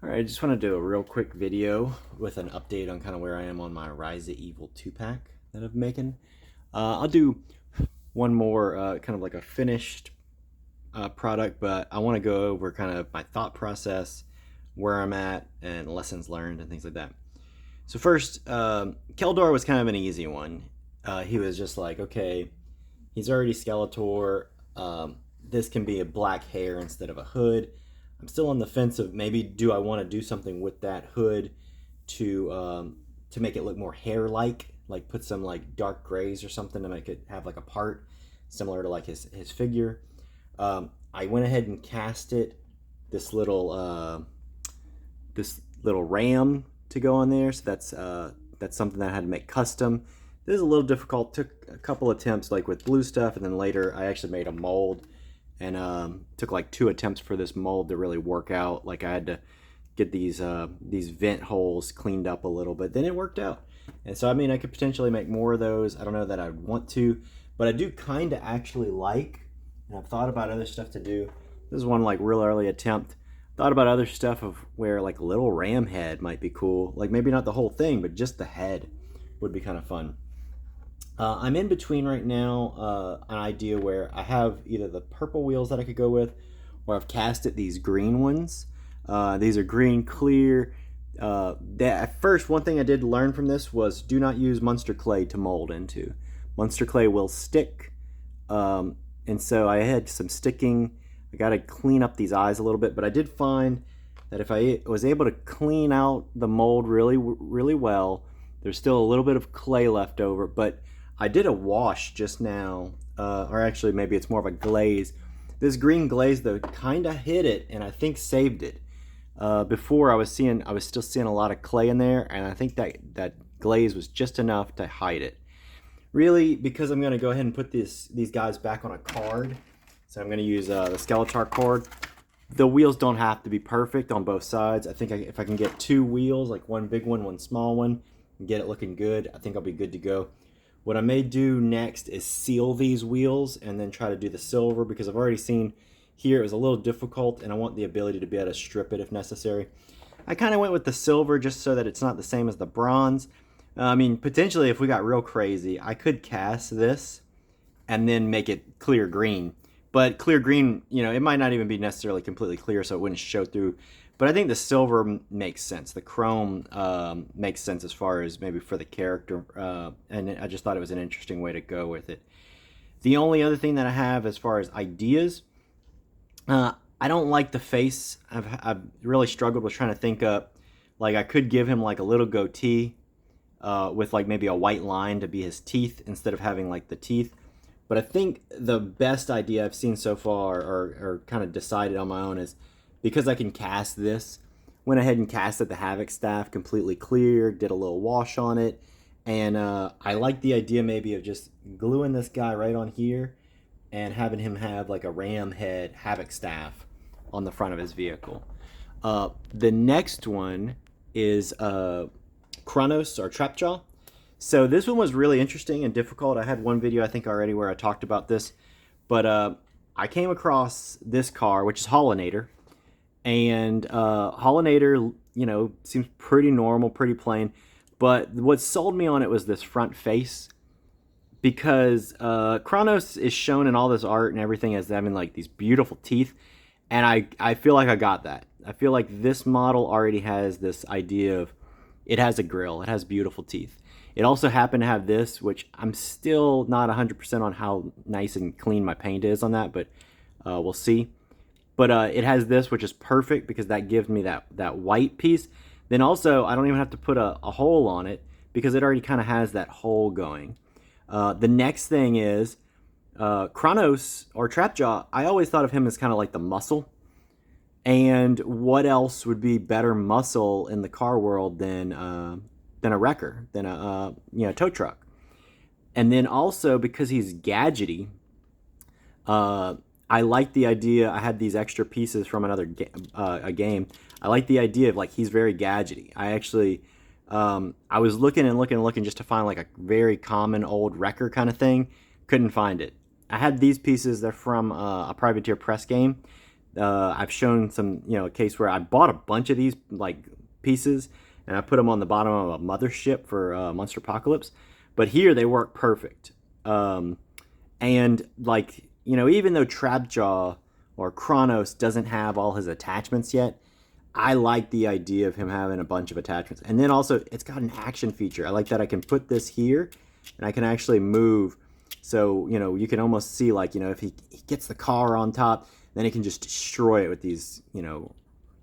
Alright, I just want to do a real quick video with an update on kind of where I am on my Rise of Evil 2-pack that I'm making. I'll do one more kind of like a finished product, but I want to go over kind of my thought process, where I'm at, and lessons learned and things like that. So first, Keldor was kind of an easy one. He was just like, okay, he's already Skeletor. This can be a black hair instead of a hood. I'm still on the fence of maybe do I want to do something with that hood to make it look more hair-like, like put some like dark grays or something to make it have like a part similar to like his figure. I went ahead and casted this little ram to go on there, so that's something that I had to make custom. This is a little difficult. Took a couple attempts like with blue stuff, and then later I actually made a mold and took like 2 attempts for this mold to really work out. Like I had to get these vent holes cleaned up a little bit. Then it worked out. And so I mean I could potentially make more of those. I don't know that I'd want to, but I do kind of actually like, and I've thought about other stuff to do. This is one like real early attempt. Thought about other stuff of where like a little ram head might be cool. Like maybe not the whole thing, but just the head would be kind of fun. I'm in between right now an idea where I have either the purple wheels that I could go with, or I've casted these green ones. These are green clear. At first, one thing I did learn from this was do not use Munster clay to mold into. Munster clay will stick, and so I had some sticking. I got to clean up these eyes a little bit, but I did find that if I was able to clean out the mold really, really well, there's still a little bit of clay left over, but I did a wash just now, or actually maybe it's more of a glaze. This green glaze though kind of hid it, and I think saved it. Before I was still seeing a lot of clay in there, and I think that glaze was just enough to hide it. Really, because I'm going to go ahead and put these guys back on a card, so I'm going to use the Skeletor card. The wheels don't have to be perfect on both sides. I think if I can get 2 wheels, like one big one, one small one, and get it looking good, I think I'll be good to go. What I may do next is seal these wheels and then try to do the silver, because I've already seen here it was a little difficult and I want the ability to be able to strip it if necessary. I kind of went with the silver just so that it's not the same as the bronze. I mean, potentially if we got real crazy, I could cast this and then make it clear green. But clear green, you know, it might not even be necessarily completely clear, so it wouldn't show through. But I think the silver makes sense. The chrome makes sense as far as maybe for the character, and I just thought it was an interesting way to go with it. The only other thing that I have as far as ideas, I don't like the face. I've really struggled with trying to think up, like I could give him like a little goatee with like maybe a white line to be his teeth instead of having like the teeth. But I think the best idea I've seen so far, or kind of decided on my own, is because I can cast this, went ahead and casted the Havoc staff completely clear, did a little wash on it, and I like the idea maybe of just gluing this guy right on here and having him have like a ram head Havoc staff on the front of his vehicle. The next one is Kronos or Trapjaw. So this one was really interesting and difficult. I had one video I think already where I talked about this, but I came across this car, which is Hollinator, and Hollinator, you know, seems pretty normal, pretty plain, but what sold me on it was this front face, because Kronos is shown in all this art and everything as having like these beautiful teeth, and I feel like I got that. I feel like this model already has this idea of it has a grill, it has beautiful teeth. It also happened to have this, which I'm still not 100% on how nice and clean my paint is on that, but we'll see. But it has this, which is perfect because that gives me that white piece. Then also, I don't even have to put a hole on it because it already kind of has that hole going. The next thing is Kronos or Trapjaw. I always thought of him as kind of like the muscle. And what else would be better muscle in the car world than a wrecker, than a tow truck? And then also because he's gadgety, I like the idea. I had these extra pieces from another a game. I like the idea of like he's very gadgety. I actually I was looking and looking and looking just to find like a very common old wrecker kind of thing. Couldn't find it. I had these pieces. They're from a Privateer Press game. I've shown some, a case where I bought a bunch of these like pieces and I put them on the bottom of a mothership for Monster Apocalypse. But here they work perfect. And like, even though Trapjaw or Kronos doesn't have all his attachments yet, I like the idea of him having a bunch of attachments. And then also, it's got an action feature. I like that I can put this here and I can actually move. So, you can almost see like, if he gets the car on top, then he can just destroy it with these,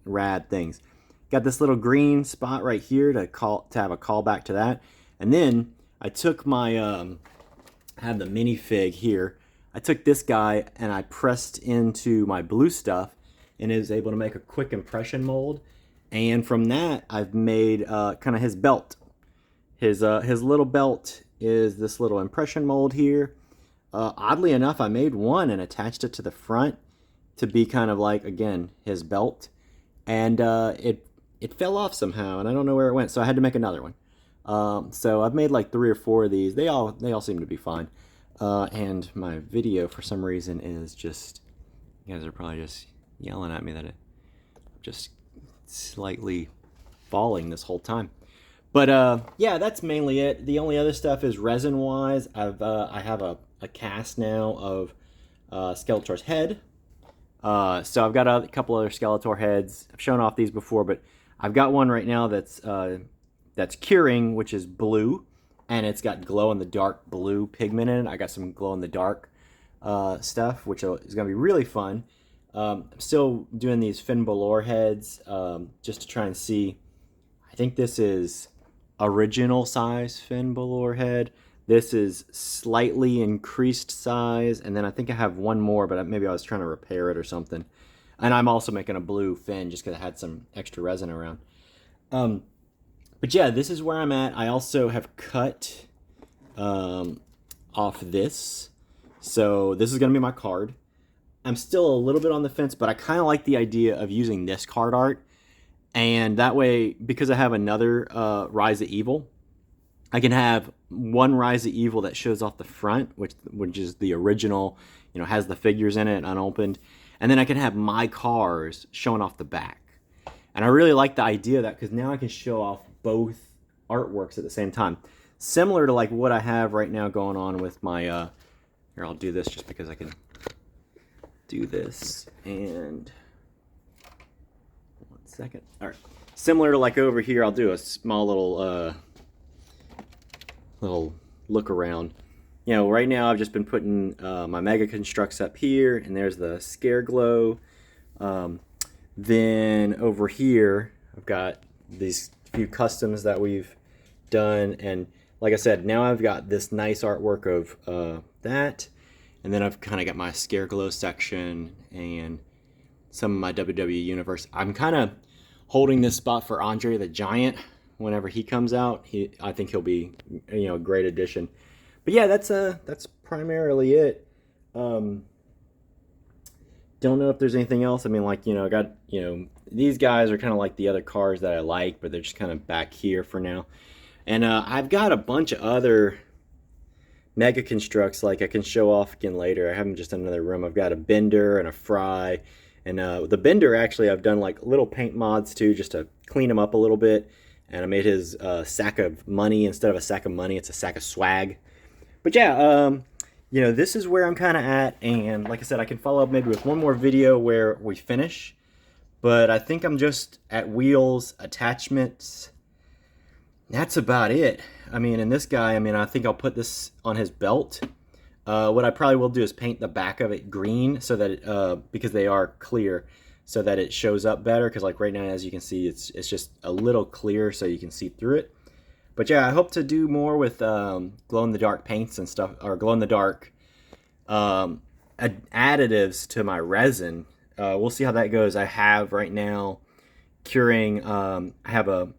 rad things. Got this little green spot right here to have a callback to that. And then I took my, I have the minifig here. I took this guy and I pressed into my blue stuff and is able to make a quick impression mold. And from that, I've made kind of his belt. His little belt is this little impression mold here. Oddly enough, I made one and attached it to the front to be kind of like, again, his belt. And it fell off somehow, and I don't know where it went, so I had to make another one. So I've made like 3 or 4 of these. They all seem to be fine. And my video, for some reason, is just... You guys are probably just yelling at me that I'm just slightly falling this whole time. But yeah, that's mainly it. The only other stuff is resin-wise. I have a cast now of Skeletor's head. So I've got a couple other Skeletor heads. I've shown off these before, but I've got one right now that's curing, which is blue, and it's got glow-in-the-dark blue pigment in it. I got some glow-in-the-dark stuff, which is going to be really fun. I'm still doing these Finn Balor heads just to try and see. I think this is original size Finn Balor head. This is slightly increased size, and then I think I have one more, but maybe I was trying to repair it or something. And I'm also making a blue Finn just because I had some extra resin around. But yeah, this is where I'm at. I also have cut off this. So this is going to be my card. I'm still a little bit on the fence, but I kind of like the idea of using this card art. And that way, because I have another Rise of Evil, I can have one Rise of Evil that shows off the front, which is the original, has the figures in it unopened. And then I can have my cars showing off the back. And I really like the idea of that because now I can show off both artworks at the same time. Similar to like what I have right now going on with my, here, I'll do this just because I can do this. And 1 second. All right. Similar to like over here, I'll do a small little look around. Right now I've just been putting my Mega Constructs up here, and there's the Scare Glow. Then over here I've got these few customs that we've done, and like I said, now I've got this nice artwork of that, and then I've kind of got my Scare Glow section and some of my WWE Universe. I'm kind of holding this spot for Andre the Giant. Whenever he comes out, I think he'll be, a great addition. But yeah, that's primarily it. Don't know if there's anything else. I mean, like, I got, these guys are kind of like the other cars that I like, but they're just kind of back here for now. And I've got a bunch of other Mega Constructs, like I can show off again later. I have them just in another room. I've got a Bender and a Fry. And the Bender, actually, I've done like little paint mods too, just to clean him up a little bit. And I made his sack of money. Instead of a sack of money, it's a sack of swag. But yeah, this is where I'm kind of at. And like I said, I can follow up maybe with one more video where we finish. But I think I'm just at wheels, attachments. That's about it. I mean, and this guy, I think I'll put this on his belt. What I probably will do is paint the back of it green so that it, because they are clear, so that it shows up better, because like right now, as you can see, it's just a little clear so you can see through it. But yeah, I hope to do more with glow-in-the-dark paints and stuff, or glow-in-the-dark additives to my resin. We'll see how that goes. I have right now curing, I have a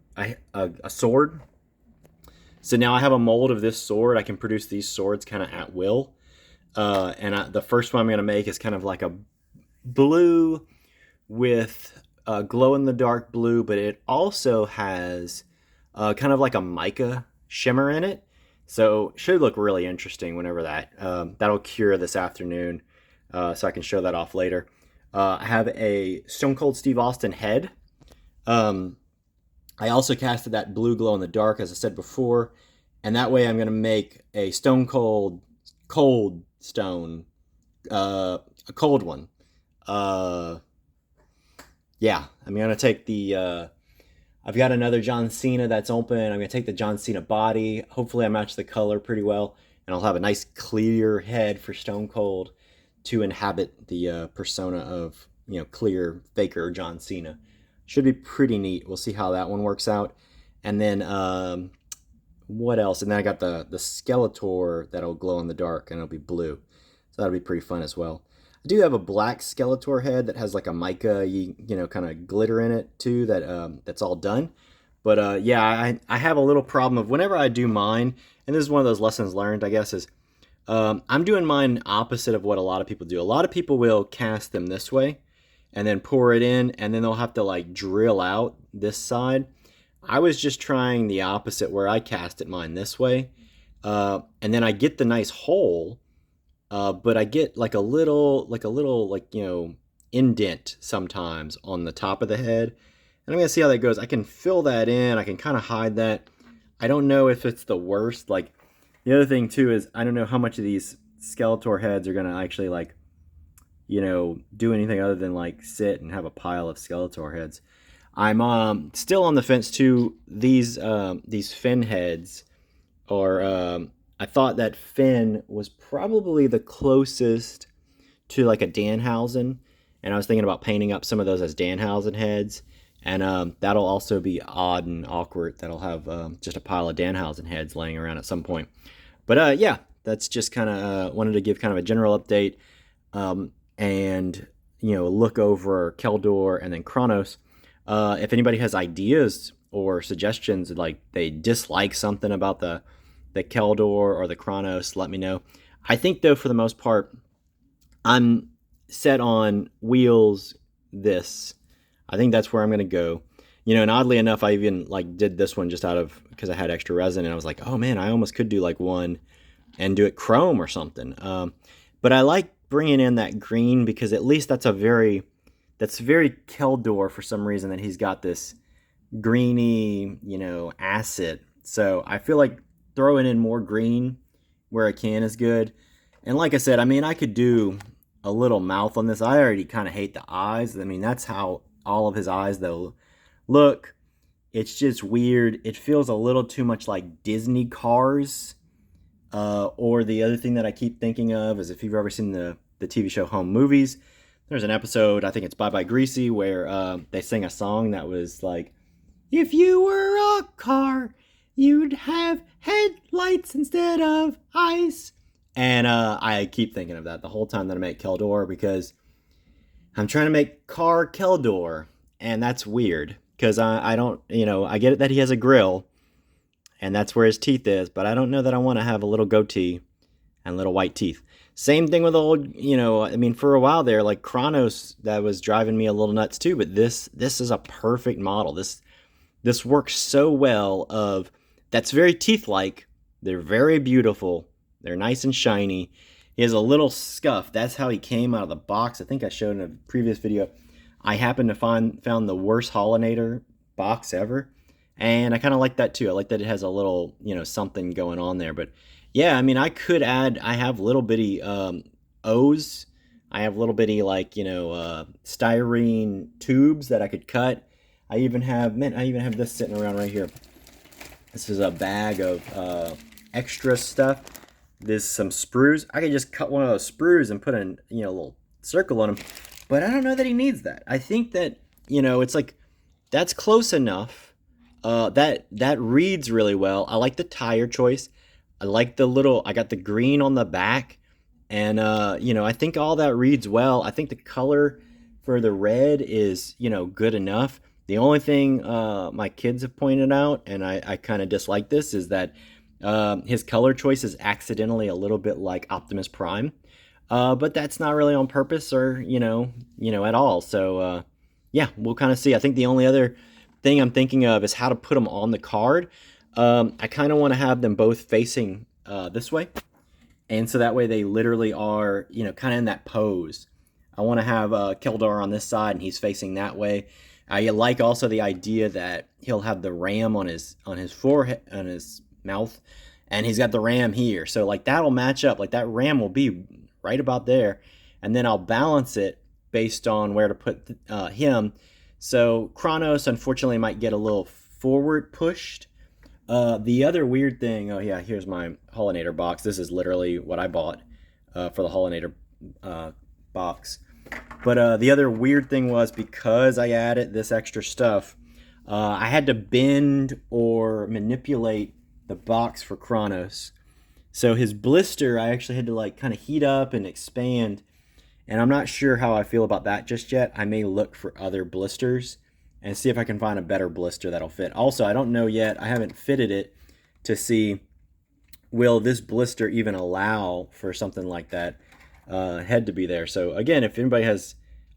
sword. So now I have a mold of this sword. I can produce these swords kind of at will. And the first one I'm going to make is kind of like a blue with glow-in-the-dark blue, but it also has kind of like a mica shimmer in it. So it should look really interesting whenever that'll cure this afternoon, so I can show that off later. I have a Stone Cold Steve Austin head. Um, I also casted that blue glow in the dark, as I said before, and that way I'm going to make a Stone Cold, cold stone, a cold one. Uh, yeah, I'm going to take the. I've got another John Cena that's open. I'm going to take the John Cena body. Hopefully, I match the color pretty well, and I'll have a nice clear head for Stone Cold to inhabit the persona of clear faker John Cena. Should be pretty neat. We'll see how that one works out. And then what else? And then I got the Skeletor that'll glow in the dark and it'll be blue. So that'll be pretty fun as well. I do have a black Skeletor head that has like a mica, kind of glitter in it too. That's all done. But yeah, I have a little problem of whenever I do mine, and this is one of those lessons learned, I guess, is I'm doing mine opposite of what a lot of people do. A lot of people will cast them this way and then pour it in, and then they'll have to like drill out this side. I was just trying the opposite where I cast it mine this way. And then I get the nice hole, but I get like a little, indent sometimes on the top of the head. And I'm going to see how that goes. I can fill that in. I can kind of hide that. I don't know if it's the worst. Like, the other thing too is I don't know how much of these Skeletor heads are going to actually like, do anything other than like sit and have a pile of Skeletor heads. I'm still on the fence too. These Finn heads are. I thought that Finn was probably the closest to like a Danhausen, and I was thinking about painting up some of those as Danhausen heads, and that'll also be odd and awkward. That'll have just a pile of Danhausen heads laying around at some point. But yeah, that's just kind of wanted to give kind of a general update, and look over Keldor and then Kronos. If anybody has ideas or suggestions, like they dislike something about the Keldor or the Kronos, let me know. I think though, for the most part, I'm set on Wheels this. I think that's where I'm going to go. And oddly enough, I even like did this one just out of because I had extra resin, and I was like, oh man, I almost could do like one and do it chrome or something. But I like bringing in that green because at least that's very Keldor for some reason, that he's got this greeny, acid. So I feel like throwing in more green where I can is good. And like I said, I mean, I could do a little mouth on this. I already kind of hate the eyes. I mean, that's how all of his eyes though look. It's just weird. It feels a little too much like Disney Cars. Or the other thing that I keep thinking of is if you've ever seen the TV show Home Movies, there's an episode, I think it's Bye Bye Greasy, where they sing a song that was like, if you were a car, you'd have headlights instead of ice. And I keep thinking of that the whole time that I make Keldor, because I'm trying to make car Keldor, and that's weird, because I don't, I get it that he has a grill, and that's where his teeth is, but I don't know that I want to have a little goatee and little white teeth. Same thing with old, I mean, for a while there, like Kronos, that was driving me a little nuts too, but this is a perfect model. This works so well that's very teeth-like. They're very beautiful. They're nice and shiny. He has a little scuff. That's how he came out of the box. I think I showed in a previous video. I happened to found the worst Hollinator box ever. And I kind of like that too. I like that it has a little, something going on there. But yeah, I mean, I have little bitty O's. I have little bitty styrene tubes that I could cut. I even have this sitting around right here. This is a bag of extra stuff. There's some sprues. I could just cut one of those sprues and put a little circle on them. But I don't know that he needs that. I think that, it's like, that's close enough. That reads really well. I like the tire choice. I like I got the green on the back, and I think all that reads well. I think the color for the red is, good enough. The only thing my kids have pointed out, and I kind of dislike this, is that his color choice is accidentally a little bit like Optimus Prime, but that's not really on purpose or at all. So yeah, we'll kind of see. I think the only other thing I'm thinking of is how to put them on the card. I kind of want to have them both facing this way, and so that way they literally are, kind of in that pose. I want to have Keldor on this side and he's facing that way. I like also the idea that he'll have the ram on his forehead, on his mouth, and he's got the ram here. So like that'll match up. Like that ram will be right about there, and then I'll balance it based on where to put him. So Kronos unfortunately might get a little forward pushed. The other weird thing, oh yeah, here's my Hollinator box. This is literally what I bought for the Hollinator box. But the other weird thing was, because I added this extra stuff, I had to bend or manipulate the box for Kronos. So his blister, I actually had to like kind of heat up and expand. And I'm not sure how I feel about that just yet. I may look for other blisters and see if I can find a better blister that'll fit. Also, I don't know yet. I haven't fitted it to see, will this blister even allow for something like that head to be there. So again, if anybody has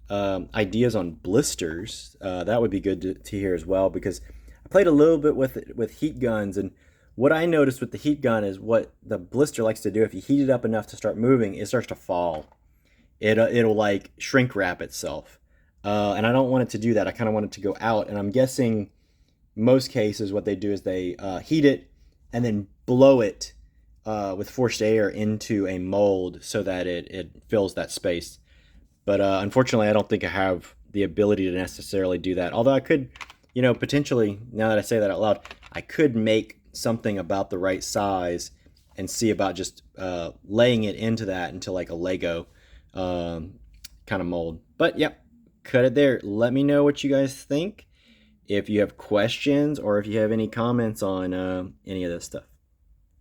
ideas on blisters, that would be good to hear as well, because I played a little bit with heat guns, and what I noticed with the heat gun is what the blister likes to do. If you heat it up enough to start moving, it starts to fall. It'll like shrink wrap itself, and I don't want it to do that. I kind of want it to go out, and I'm guessing most cases what they do is they heat it and then blow it with forced air into a mold so that it fills that space. But unfortunately, I don't think I have the ability to necessarily do that. Although I could, potentially, now that I say that out loud, I could make something about the right size and see about just laying it into that into like a Lego kind of mold. But yep, cut it there. Let me know what you guys think. If you have questions or if you have any comments on any of this stuff.